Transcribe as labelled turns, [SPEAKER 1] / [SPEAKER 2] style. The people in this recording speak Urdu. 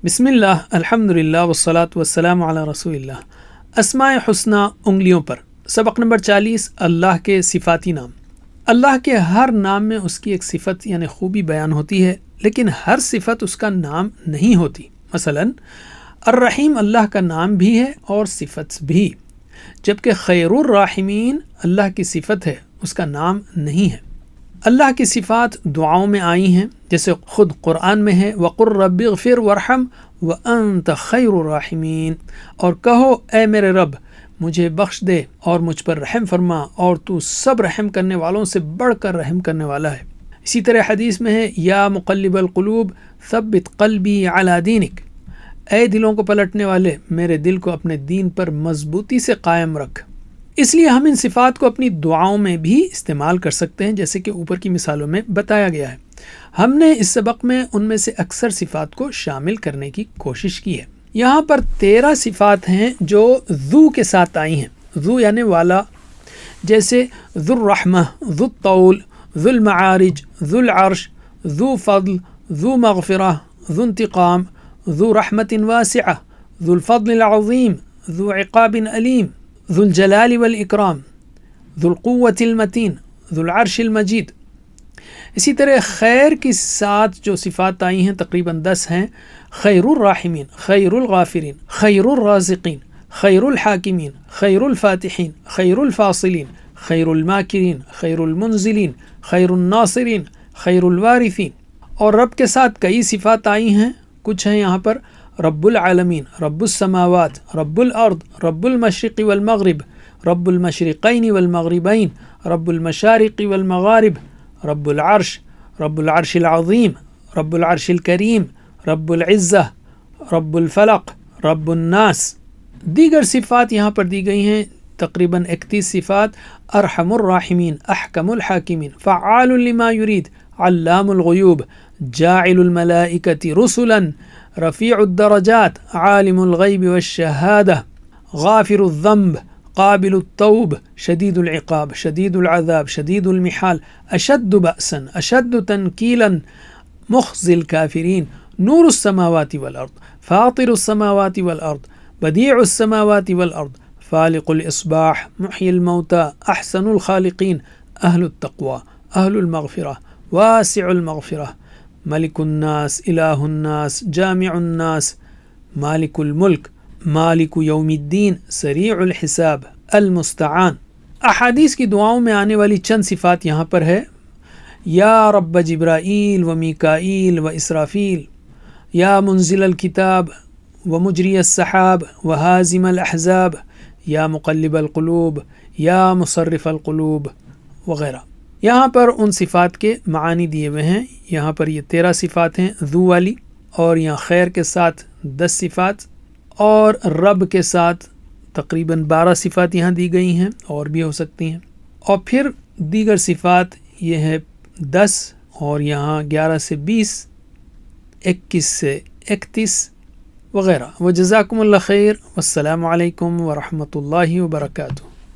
[SPEAKER 1] بسم اللہ، الحمدللہ والصلاة والسلام علی رسول اللہ۔ اسماء حسنی انگلیوں پر، سبق نمبر 40، اللہ کے صفاتی نام۔ اللہ کے ہر نام میں اس کی ایک صفت یعنی خوبی بیان ہوتی ہے، لیکن ہر صفت اس کا نام نہیں ہوتی۔ مثلا الرحیم اللہ کا نام بھی ہے اور صفت بھی، جبکہ خیر الراحمین اللہ کی صفت ہے، اس کا نام نہیں ہے۔ اللہ کی صفات دعاؤں میں آئی ہیں، جیسے خود قرآن میں ہے وَقُلْ رَبِّ اغْفِرْ وَارْحَمْ وَأَنْتَ خَيْرُ الرَّاحِمِينَ، اور کہو اے میرے رب مجھے بخش دے اور مجھ پر رحم فرما، اور تو سب رحم کرنے والوں سے بڑھ کر رحم کرنے والا ہے۔ اسی طرح حدیث میں ہے یا مقلب القلوب ثبت قلبی علی دینک، اے دلوں کو پلٹنے والے میرے دل کو اپنے دین پر مضبوطی سے قائم رکھ۔ اس لیے ہم ان صفات کو اپنی دعاؤں میں بھی استعمال کر سکتے ہیں، جیسے کہ اوپر کی مثالوں میں بتایا گیا ہے۔ ہم نے اس سبق میں ان میں سے اکثر صفات کو شامل کرنے کی کوشش کی ہے۔ یہاں پر 13 صفات ہیں جو ذو کے ساتھ آئی ہیں، ذو یعنی والا، جیسے ذو الرحمہ، ذو الطول، ذو المعارج، ذو العرش، ذو فضل، ذو مغفرہ، ذو انتقام، ذو رحمت واسعہ، ذو الفضل العظیم، ذو عقاب علیم، ذو الجلال والاکرام، ذو القوة المتین، ذو العرش المجید۔ اسی طرح خیر کی ساتھ جو صفات آئی ہیں تقریباً 10 ہیں، خیر الراحمین، خیر الغافرین، خیر الرازقین، خیر الحاکمین، خیر الفاتحین، خیر الفاصلین، خیر الماکرین، خیر المنزلین، خیر الناصرین، خیر الوارثین۔ اور رب کے ساتھ کئی صفات آئی ہیں، کچھ ہیں یہاں پر رب العالمین، رب السماوات، رب الارض، رب المشرق والمغرب، رب المشرقین والمغربین، رب المشارق والمغارب، رب العرش، رب العرش العظیم، رب العرش الکریم، رب العزہ، رب الفلق، رب الناس۔ دیگر صفات یہاں پر دی گئی ہیں تقریباً 31 صفات، ارحم الراحمین، احکم الحاکمین، فعال لما یرید، علام الغیوب، جاعل الملائکۃ رسلا، رفیع الدرجات، عالم الغیب والشہادہ، غافر الذنب، قابل التوب، شدید العقاب، شدید العذاب، شدید المحال، اشد بأسا، اشد تنکیلا، مخزی الکافرین، نور السماوات والارض، فاطر السماوات والارض، بدیع السماوات والارض، فالق الاصباح، محیی الموتى، احسن الخالقین، اہل التقوی، اہل المغفرہ، واسع المغفرہ، ملک الناس، الہ الناس، جامع الناس، مالک الملک، مالک یوم الدین، سریع الحساب، المستعان۔ احادیث کی دعاؤں میں آنے والی چند صفات یہاں پر ہے، یا رب جبرائیل و میکائیل و اسرافیل، یا منزل الکتاب و مجری السحاب و ہازم الاحزاب، یا مقلب القلوب، یا مصرف القلوب وغیرہ۔ یہاں پر ان صفات کے معانی دیے ہوئے ہیں۔ یہاں پر یہ 13 صفات ہیں ذو والی، اور یہاں خیر کے ساتھ 10 صفات، اور رب کے ساتھ تقریباً 12 صفات یہاں دی گئی ہیں، اور بھی ہو سکتی ہیں۔ اور پھر دیگر صفات یہ ہے 10، اور یہاں 11 سے 20، 21 سے 31 وغیرہ۔ وجزاکم اللہ خیر، والسلام علیکم ورحمۃ اللہ وبرکاتہ۔